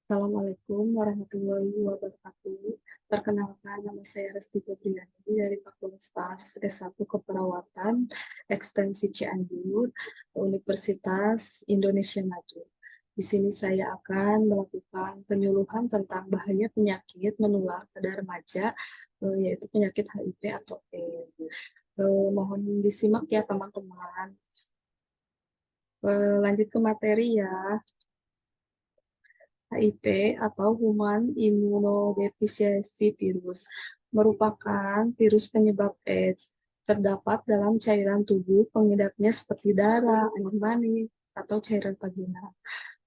Assalamualaikum warahmatullahi wabarakatuh. Perkenalkan, nama saya Resti Febriani dari Fakultas S1 Keperawatan Ekstensi Cianjur, Universitas Indonesia Maju. Di sini saya akan melakukan penyuluhan tentang bahaya penyakit menular pada remaja, yaitu penyakit HIV atau AIDS. Mohon disimak ya teman-teman. Lanjut ke materi ya. HIV atau Human Immunodeficiency Virus merupakan virus penyebab AIDS. Terdapat dalam cairan tubuh pengidapnya seperti darah, air mani, atau cairan vaginal.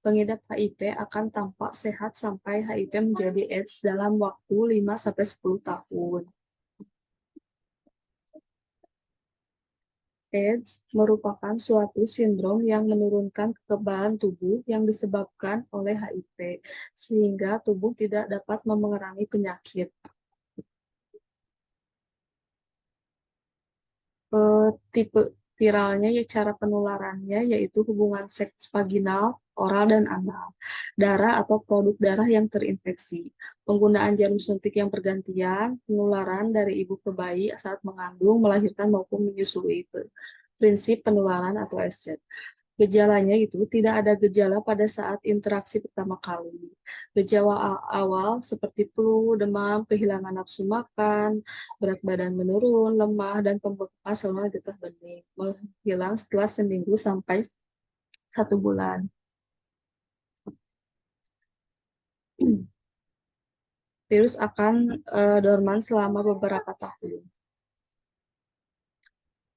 Pengidap HIV akan tampak sehat sampai HIV menjadi AIDS dalam waktu 5-10 tahun. AIDS merupakan suatu sindrom yang menurunkan kekebalan tubuh yang disebabkan oleh HIV, sehingga tubuh tidak dapat memerangi penyakit. Tipe viralnya ya cara penularannya yaitu hubungan seks vaginal, oral, dan anal, darah atau produk darah yang terinfeksi, penggunaan jarum suntik yang bergantian, penularan dari ibu ke bayi saat mengandung, melahirkan maupun menyusui. Prinsip penularan atau ESET. Gejalanya itu tidak ada gejala pada saat interaksi pertama kali. Gejala awal seperti flu, demam, kehilangan nafsu makan, berat badan menurun, lemah, dan pembekakan saluran getah bening menghilang setelah seminggu sampai 1 bulan. Virus akan dorman selama beberapa tahun.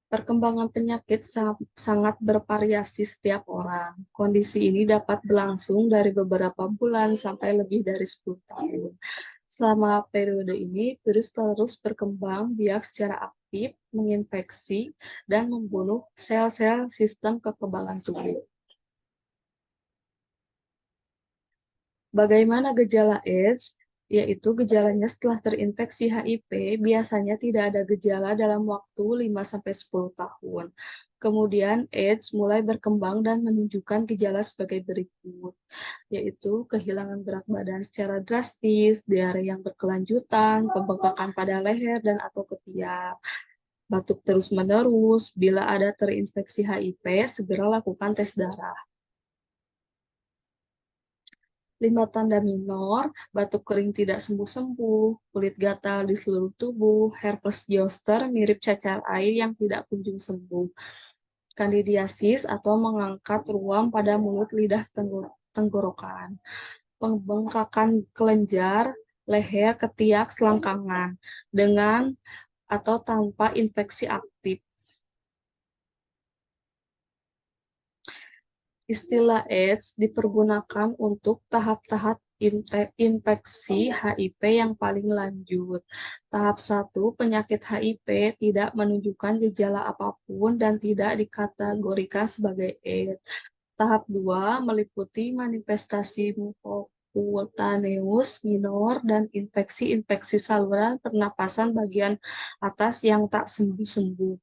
Perkembangan penyakit sangat bervariasi setiap orang. Kondisi ini dapat berlangsung dari beberapa bulan sampai lebih dari 10 tahun. Selama periode ini, virus terus berkembang biak secara aktif, menginfeksi, dan membunuh sel-sel sistem kekebalan tubuh. Bagaimana gejala AIDS? Yaitu gejalanya setelah terinfeksi HIV biasanya tidak ada gejala dalam waktu 5-10 tahun. Kemudian AIDS mulai berkembang dan menunjukkan gejala sebagai berikut, yaitu kehilangan berat badan secara drastis, diare yang berkelanjutan, pembengkakan pada leher dan atau ketiak, batuk terus-menerus. Bila ada terinfeksi HIV, segera lakukan tes darah. 5 tanda minor, batuk kering tidak sembuh-sembuh, kulit gatal di seluruh tubuh, herpes zoster mirip cacar air yang tidak kunjung sembuh, kandidiasis atau mengangkat ruam pada mulut, lidah, tenggorokan, pembengkakan kelenjar, leher, ketiak, selangkangan, dengan atau tanpa infeksi aktif. Istilah AIDS dipergunakan untuk tahap-tahap infeksi HIV yang paling lanjut. Tahap 1, penyakit HIV tidak menunjukkan gejala apapun dan tidak dikategorikan sebagai AIDS. Tahap 2 meliputi manifestasi mukokutaneus minor dan infeksi-infeksi saluran pernapasan bagian atas yang tak sembuh-sembuh.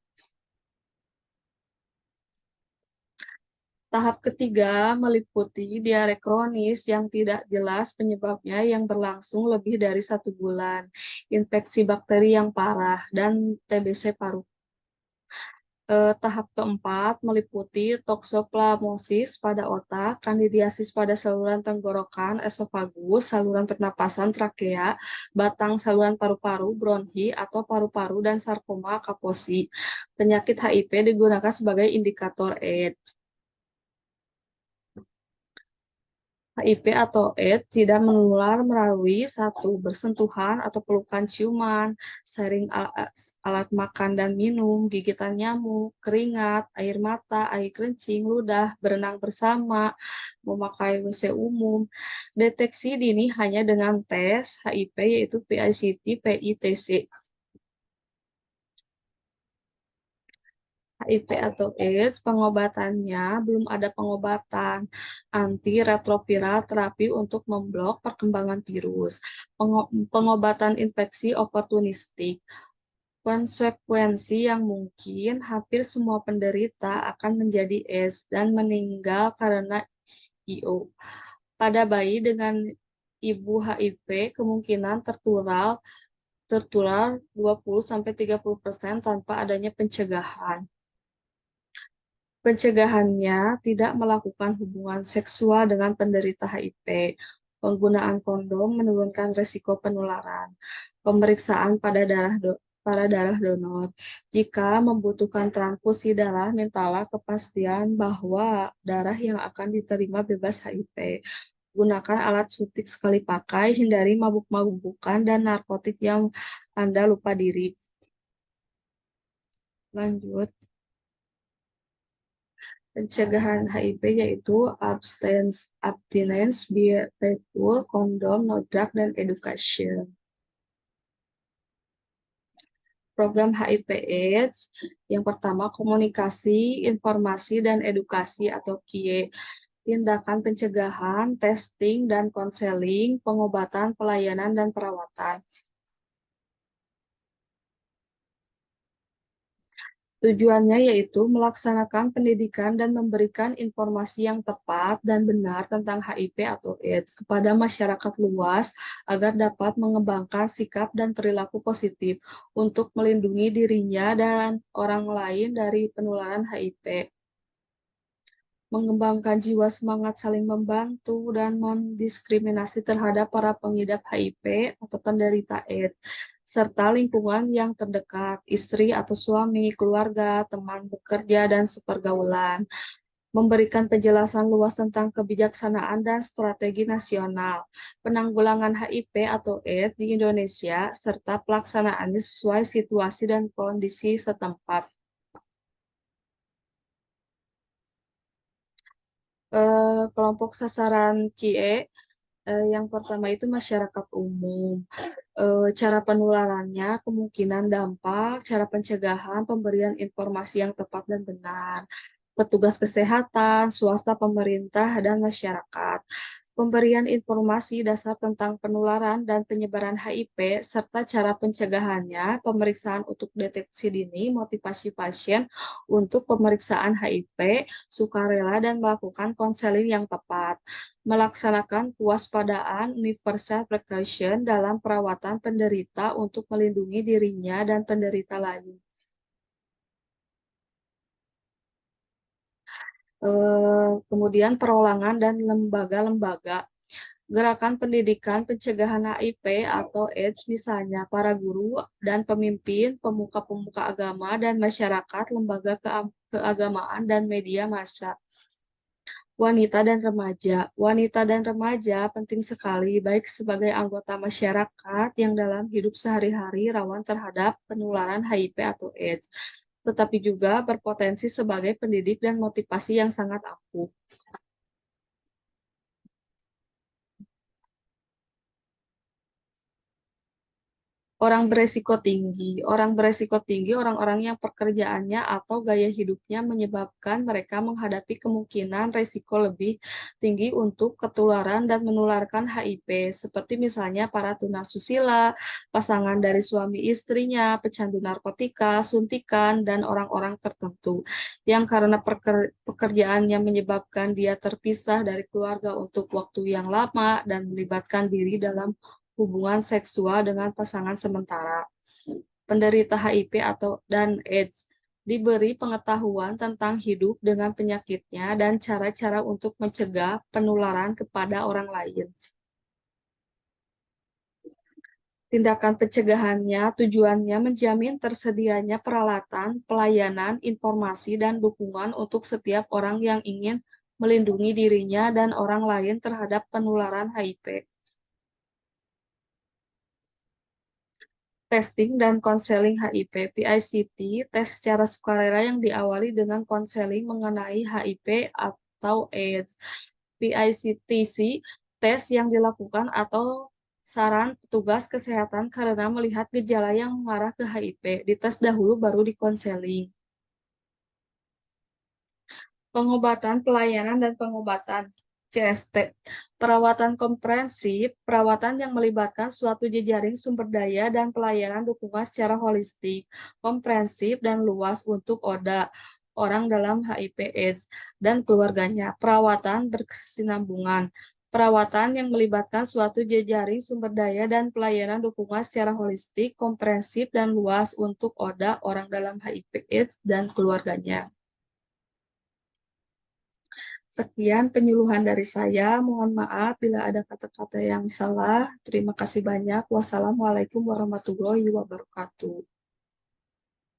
Tahap ketiga meliputi diare kronis yang tidak jelas penyebabnya yang berlangsung lebih dari 1 bulan, infeksi bakteri yang parah, dan TBC paru. Tahap keempat meliputi toksoplasmosis pada otak, kandidiasis pada saluran tenggorokan, esofagus, saluran pernapasan, trakea, batang saluran paru-paru, bronhi, atau paru-paru, dan sarkoma kaposi. Penyakit HIV digunakan sebagai indikator AIDS. HIV atau AIDS tidak menular melalui 1. Bersentuhan atau pelukan ciuman, sharing alat makan dan minum, gigitan nyamuk, keringat, air mata, air kencing, ludah, berenang bersama, memakai WC umum. Deteksi dini hanya dengan tes HIV yaitu PICT, PITC. HIV atau AIDS, pengobatannya belum ada pengobatan antiretroviral terapi untuk memblok perkembangan virus. Pengobatan infeksi oportunistik. Konsekuensi yang mungkin hampir semua penderita akan menjadi AIDS dan meninggal karena IO. Pada bayi dengan ibu HIV kemungkinan tertular 20-30% tanpa adanya pencegahan. Pencegahannya tidak melakukan hubungan seksual dengan penderita HIV. Penggunaan kondom menurunkan risiko penularan. Pemeriksaan pada darah donor. Jika membutuhkan transfusi darah, mintalah kepastian bahwa darah yang akan diterima bebas HIV. Gunakan alat suntik sekali pakai, hindari mabuk-mabukan dan narkotik yang Anda lupa diri. Lanjut. Pencegahan HIV yaitu abstinence, be faithful, kondom, no drug, dan education. Program HIV/AIDS yang pertama komunikasi, informasi, dan edukasi atau KIE. Tindakan pencegahan, testing, dan konseling, pengobatan, pelayanan, dan perawatan. Tujuannya yaitu melaksanakan pendidikan dan memberikan informasi yang tepat dan benar tentang HIV atau AIDS kepada masyarakat luas agar dapat mengembangkan sikap dan perilaku positif untuk melindungi dirinya dan orang lain dari penularan HIV. Mengembangkan jiwa semangat saling membantu dan non-diskriminasi terhadap para pengidap HIV atau penderita AIDS, serta lingkungan yang terdekat, istri atau suami, keluarga, teman bekerja, dan sepergaulan. Memberikan penjelasan luas tentang kebijaksanaan dan strategi nasional, penanggulangan HIV atau AIDS di Indonesia, serta pelaksanaannya sesuai situasi dan kondisi setempat. Kelompok sasaran KIE yang pertama itu masyarakat umum. Cara penularannya, kemungkinan dampak, cara pencegahan, pemberian informasi yang tepat dan benar. Petugas kesehatan, swasta, pemerintah, dan masyarakat. Pemberian informasi dasar tentang penularan dan penyebaran HIV, serta cara pencegahannya, pemeriksaan untuk deteksi dini, motivasi pasien untuk pemeriksaan HIV, sukarela, dan melakukan konseling yang tepat. Melaksanakan kewaspadaan universal precaution dalam perawatan penderita untuk melindungi dirinya dan penderita lain. Kemudian perolangan dan lembaga-lembaga. Gerakan pendidikan pencegahan HIV atau AIDS misalnya para guru dan pemimpin, pemuka-pemuka agama, dan masyarakat, lembaga keagamaan, dan media massa. Wanita dan remaja. Wanita dan remaja penting sekali, baik sebagai anggota masyarakat yang dalam hidup sehari-hari rawan terhadap penularan HIV atau AIDS, tetapi juga berpotensi sebagai pendidik dan motivasi yang sangat ampuh. Orang beresiko tinggi, orang-orang yang pekerjaannya atau gaya hidupnya menyebabkan mereka menghadapi kemungkinan resiko lebih tinggi untuk ketularan dan menularkan HIV, seperti misalnya para tunasusila, pasangan dari suami istrinya, pecandu narkotika, suntikan, dan orang-orang tertentu yang karena pekerjaannya menyebabkan dia terpisah dari keluarga untuk waktu yang lama dan melibatkan diri dalam hubungan seksual dengan pasangan sementara. Penderita HIV dan AIDS diberi pengetahuan tentang hidup dengan penyakitnya dan cara-cara untuk mencegah penularan kepada orang lain. Tindakan pencegahannya tujuannya menjamin tersedianya peralatan, pelayanan, informasi, dan dukungan untuk setiap orang yang ingin melindungi dirinya dan orang lain terhadap penularan HIV. Testing dan konseling HIV, PICT, tes secara sukarela yang diawali dengan konseling mengenai HIV atau AIDS. PICTC, tes yang dilakukan atau saran petugas kesehatan karena melihat gejala yang mengarah ke HIV. Dites dahulu baru dikonseling. Pengobatan, pelayanan, dan pengobatan. CST, perawatan komprehensif, perawatan yang melibatkan suatu jejaring sumber daya dan pelayanan dukungan secara holistik, komprehensif, dan luas untuk orang dalam HIV/AIDS dan keluarganya. Perawatan berkesinambungan, Perawatan yang melibatkan suatu jejaring sumber daya dan pelayanan dukungan secara holistik, komprehensif, dan luas untuk ODA, orang dalam HIV/AIDS, dan keluarganya. Sekian penyuluhan dari saya. Mohon maaf bila ada kata-kata yang salah. Terima kasih banyak. Wassalamualaikum warahmatullahi wabarakatuh.